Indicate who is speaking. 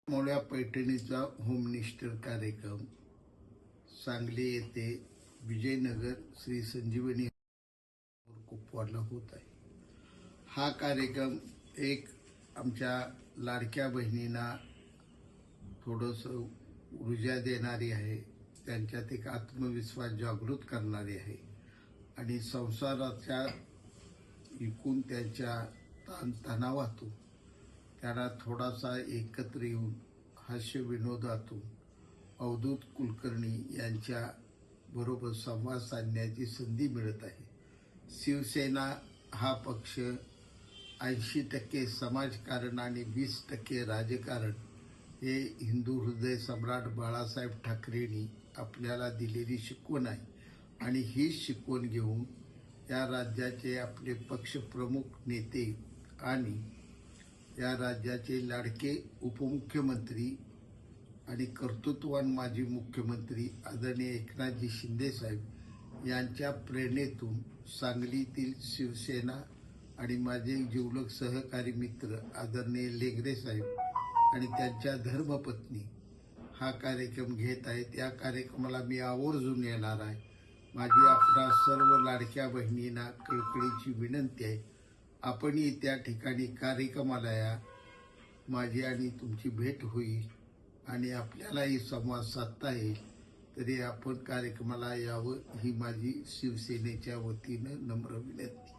Speaker 1: मोळ्या पैठणीचा होमनिस्टर कार्यक्रम सांगली येथे विजयनगर श्री संजीवनी कुपवाडला होत आहे। हा कार्यक्रम एक आमच्या लाडक्या बहिणींना थोडंसं ऊर्जा देणारी आहे, त्यांच्यात एक आत्मविश्वास जागृत करणारी आहे आणि संसाराच्या एकूण त्यांच्या तणावातून त्यांना थोडासा एकत्र येऊन हास्य विनोदातून अवधूत कुलकर्णी यांच्या बरोबर संवाद साधण्याची संधी मिळत आहे। शिवसेना हा पक्ष 80% समाजकारण आणि 20% राजकारण हे हिंदू हृदय सम्राट बाळासाहेब ठाकरेंनी आपल्याला दिलेली शिकवण आहे आणि ही शिकवण घेऊन या राज्याचे आपले पक्षप्रमुख नेते आणि या राज्याचे लाडके उपमुख्यमंत्री आणि कर्तृत्ववान माजी मुख्यमंत्री आदरणीय एकनाथजी शिंदे साहेब यांच्या प्रेरणेतून सांगलीतील शिवसेना आणि माझे जिवलग सहकारी मित्र आदरणीय लेगरे साहेब आणि त्यांच्या धर्मपत्नी हा कार्यक्रम घेत आहेत। या कार्यक्रमाला मी आवर्जून येणार आहे। माझी आपणा सर्व लाडक्या बहिणींना कळकळीची विनंती आहे, आपणही त्या ठिकाणी कार्यक्रमाला या, माझी आणि तुमची भेट होईल आणि आपल्यालाही संवाद साधता येईल, तरी आपण कार्यक्रमाला यावं ही माझी शिवसेनेच्या वतीनं नम्र विनंती।